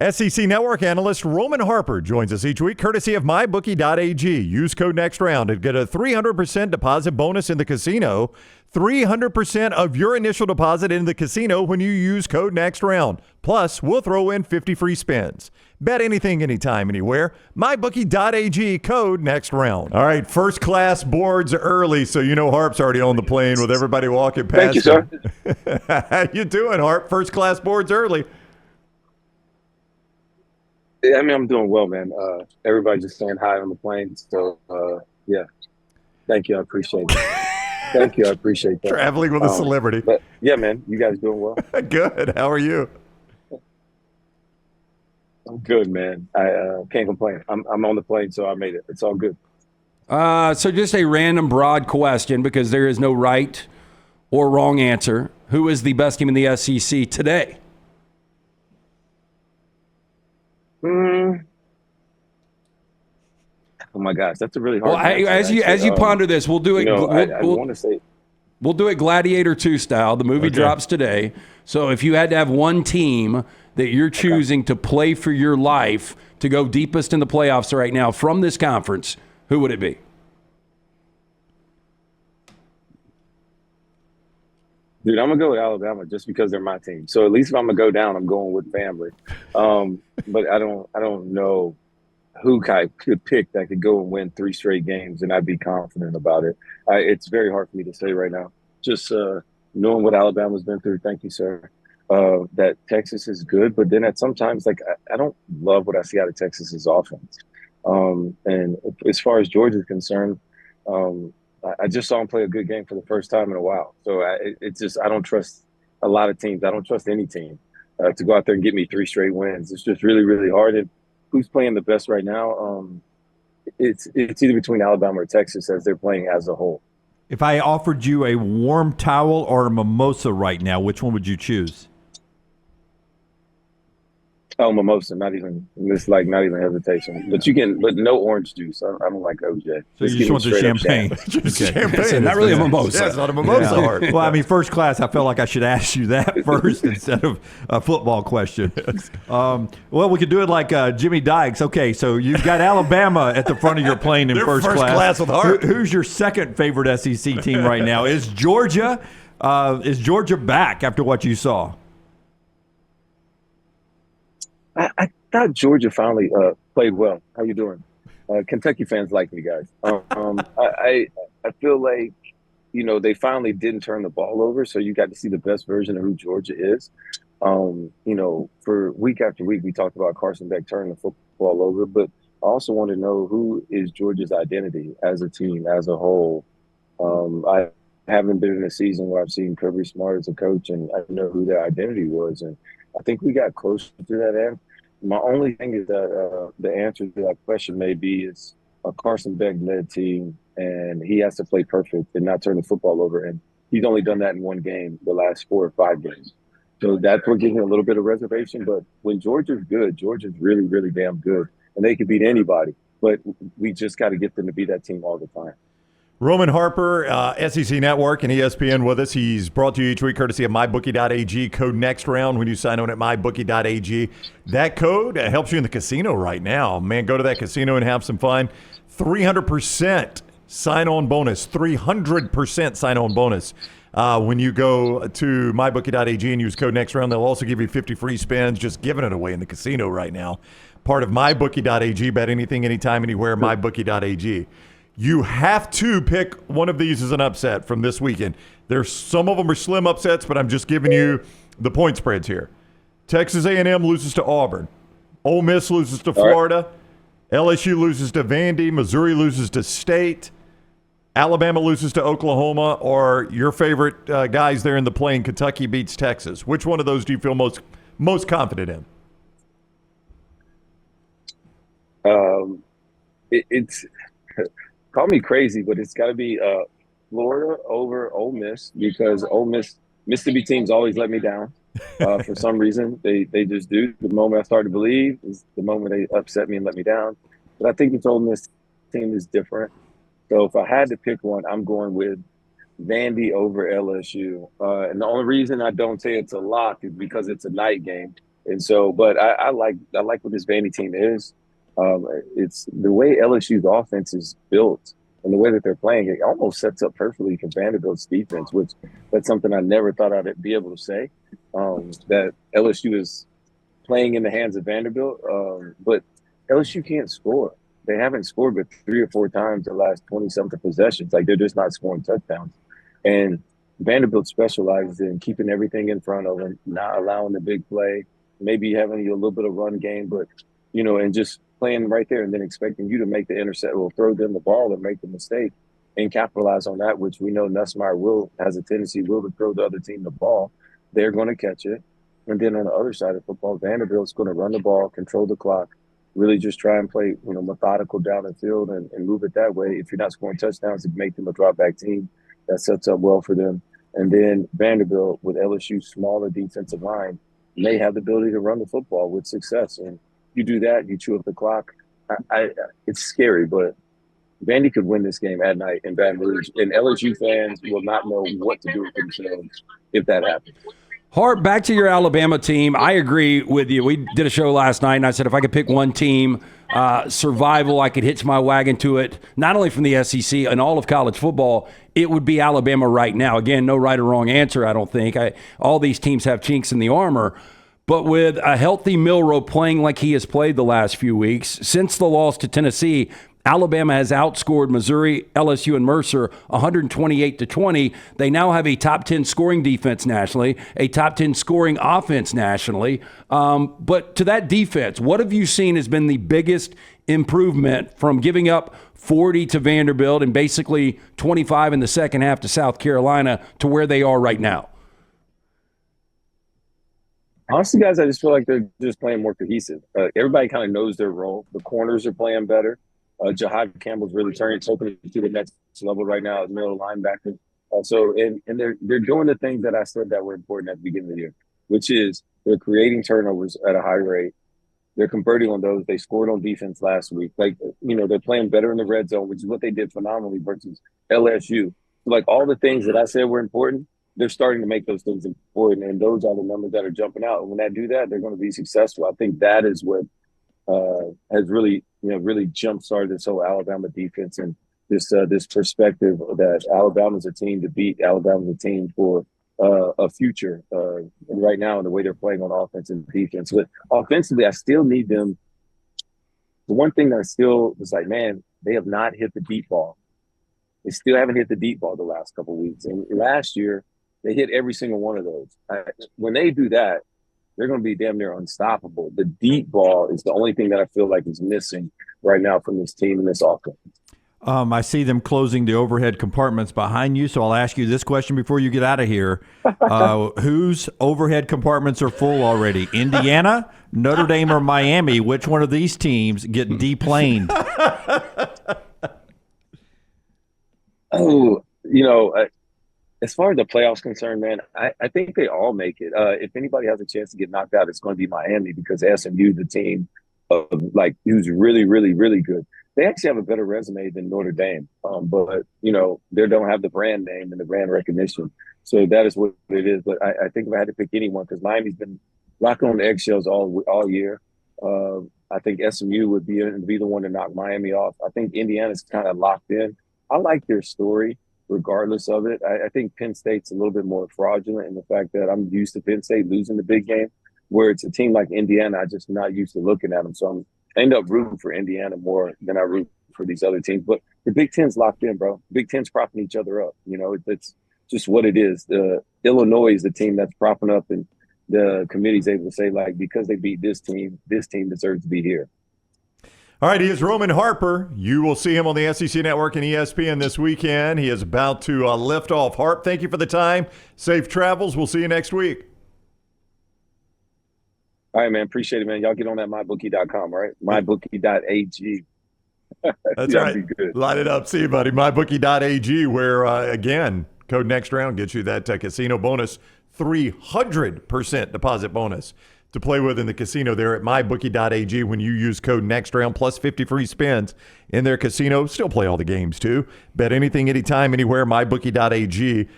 SEC Network analyst Roman Harper joins us each week, courtesy of MyBookie.ag. Use code NEXTROUND and get a 300% deposit bonus in the casino. 300% of your initial deposit in the casino when you use code NEXTROUND. Plus, we'll throw in 50 free spins. Bet anything, anytime, anywhere. MyBookie.ag, code NEXTROUND. All right, first class boards early, so you know Harp's already on the plane with everybody walking past. Thank you, sir. How you doing, Harp? First class boards early. I mean, I'm doing well, man. Everybody just saying hi on the plane. So, yeah. Thank you. I appreciate it. Thank you. I appreciate that. Traveling with a celebrity. But, yeah, man, you guys doing well? Good. How are you? I'm good, man. I can't complain. I'm on the plane, so I made it. It's all good. So just a random broad question, because there is no right or wrong answer. Who is the best team in the SEC today? Oh my gosh, that's a really hard. Well, as you ponder this, we'll do it. I want to say we'll do it Gladiator 2 style. The movie drops today. So if you had to have one team that you're choosing to play for your life to go deepest in the playoffs right now from this conference, who would it be? Dude, I'm gonna go with Alabama just because they're my team. So at least if I'm gonna go down, I'm going with family. But I don't know who I could pick that could go and win 3 straight games, and I'd be confident about it. It's very hard for me to say right now. Just knowing what Alabama's been through. Thank you, sir. That Texas is good, but then at sometimes, like I don't love what I see out of Texas's offense. And as far as Georgia's concerned, I just saw him play a good game for the first time in a while. So I don't trust a lot of teams. I don't trust any team to go out there and get me 3 straight wins. It's just really, really hard. And who's playing the best right now? It's either between Alabama or Texas as they're playing as a whole. If I offered you a warm towel or a mimosa right now, which one would you choose? Oh, mimosa, not even hesitation. But no orange juice. I don't like OJ. So you just want the champagne. Champagne. Not really a mimosa. Yeah, it's not a mimosa. Yeah. Well, I mean, first class, I felt like I should ask you that first instead of a football question. Well, we could do it like Jimmy Dykes. Okay, so you've got Alabama at the front of your plane in first class. With Hart. Who's your second favorite SEC team right now? Is Georgia back after what you saw? I thought Georgia finally played well. How you doing? Kentucky fans like me, guys. I feel like, they finally didn't turn the ball over, so you got to see the best version of who Georgia is. For week after week, we talked about Carson Beck turning the football over, but I also want to know who is Georgia's identity as a team, as a whole. I haven't been in a season where I've seen Kirby Smart as a coach, and I know who their identity was, and I think we got close to that end. My only thing is that the answer to that question may be it's a Carson Beck-led team, and he has to play perfect and not turn the football over. And he's only done that in one game the last 4 or 5 games. So that's what gives me a little bit of reservation. But when Georgia's good, Georgia's really, really damn good. And they can beat anybody. But we just got to get them to be that team all the time. Roman Harper, SEC Network and ESPN with us. He's brought to you each week courtesy of MyBookie.ag. Code NEXTROUND when you sign on at MyBookie.ag. That code helps you in the casino right now. Man, go to that casino and have some fun. 300% sign-on bonus. 300% sign-on bonus. When you go to MyBookie.ag and use code NEXTROUND, they'll also give you 50 free spins. Just giving it away in the casino right now. Part of MyBookie.ag. Bet anything, anytime, anywhere. MyBookie.ag. You have to pick one of these as an upset from this weekend. There's some of them are slim upsets, but I'm just giving you the point spreads here. Texas A&M loses to Auburn. Ole Miss loses to Florida. LSU loses to Vandy. Missouri loses to State. Alabama loses to Oklahoma. Or your favorite guys there in the plane, Kentucky beats Texas. Which one of those do you feel most confident in? It's call me crazy, but it's got to be Florida over Ole Miss because Mississippi teams always let me down for some reason. They just do. The moment I start to believe is the moment they upset me and let me down. But I think this Ole Miss team is different. So if I had to pick one, I'm going with Vandy over LSU. And the only reason I don't say it's a lock is because it's a night game. And so, but I like what this Vandy team is. It's the way LSU's offense is built and the way that they're playing. It almost sets up perfectly for Vanderbilt's defense, which that's something I never thought I'd be able to say. That LSU is playing in the hands of Vanderbilt, but LSU can't score. They haven't scored but 3 or 4 times the last 20-something possessions. Like, they're just not scoring touchdowns. And Vanderbilt specializes in keeping everything in front of them, not allowing the big play, maybe having a little bit of run game, but, and just playing right there and then expecting you to make the intercept or throw them the ball and make the mistake and capitalize on that, which we know Nussmeier has a tendency to throw the other team the ball. They're going to catch it. And then on the other side of football, Vanderbilt's going to run the ball, control the clock, really just try and play, methodical down the field and move it that way. If you're not scoring touchdowns, it make them a drop back team. That sets up well for them. And then Vanderbilt, with LSU's smaller defensive line, may have the ability to run the football with success. And you do that, you chew up the clock. It's scary, but Vandy could win this game at night in Baton Rouge, and LSU fans will not know what to do with themselves if that happens. Hart, back to your Alabama team. I agree with you. We did a show last night, and I said if I could pick one team, survival, I could hitch my wagon to it, not only from the SEC and all of college football, it would be Alabama right now. Again, no right or wrong answer, I don't think. All these teams have chinks in the armor. But with a healthy Milroe playing like he has played the last few weeks, since the loss to Tennessee, Alabama has outscored Missouri, LSU, and Mercer 128-20. They now have a top 10 scoring defense nationally, a top 10 scoring offense nationally. But to that defense, what have you seen has been the biggest improvement from giving up 40 to Vanderbilt and basically 25 in the second half to South Carolina to where they are right now? Honestly, guys, I just feel like they're just playing more cohesive. Everybody kind of knows their role. The corners are playing better. Jahad Campbell's really taking it to the next level right now as middle linebacker. And they're doing the things that I said that were important at the beginning of the year, which is they're creating turnovers at a high rate. They're converting on those. They scored on defense last week. They're playing better in the red zone, which is what they did phenomenally versus LSU. Like, all the things that I said were important, they're starting to make those things important, and those are the numbers that are jumping out. And when they do that, they're going to be successful. I think that is what has really jump-started this whole Alabama defense and this perspective that Alabama's a team to beat. Alabama's a team for a future. And right now, in the way they're playing on offense and defense, but offensively, I still need them. The one thing that I still was like, man, they have not hit the deep ball. They still haven't hit the deep ball the last couple of weeks. And last year, they hit every single one of those. When they do that, they're going to be damn near unstoppable. The deep ball is the only thing that I feel like is missing right now from this team and this offense. I see them closing the overhead compartments behind you, so I'll ask you this question before you get out of here. Whose overhead compartments are full already? Indiana, Notre Dame, or Miami? Which one of these teams get deplaned? As far as the playoffs concerned, man, I think they all make it. If anybody has a chance to get knocked out, it's going to be Miami, because SMU, the team who's really, really, really good. They actually have a better resume than Notre Dame, but they don't have the brand name and the brand recognition. So that is what it is. But I think if I had to pick anyone, because Miami's been rocking on the eggshells all year, I think SMU would be the one to knock Miami off. I think Indiana's kind of locked in. I like their story, regardless of it. I think Penn State's a little bit more fraudulent in the fact that I'm used to Penn State losing the big game, where it's a team like Indiana, I'm just not used to looking at them. So I end up rooting for Indiana more than I root for these other teams. But the Big Ten's locked in, bro. Big Ten's propping each other up. It's just what it is. Illinois is the team that's propping up, and the committee's able to say, because they beat this team deserves to be here. All right, he is Roman Harper. You will see him on the SEC Network and ESPN this weekend. He is about to lift off. Harp, thank you for the time. Safe travels. We'll see you next week. All right, man. Appreciate it, man. Y'all get on that mybookie.com, all right? Mybookie.ag. That's right. Be good. Line it up. See you, buddy. Mybookie.ag, where, again, code next round gets you that casino bonus, 300% deposit bonus to play with in the casino there at mybookie.ag when you use code NEXTROUND, plus 50 free spins in their casino. Still play all the games, too. Bet anything, anytime, anywhere, mybookie.ag.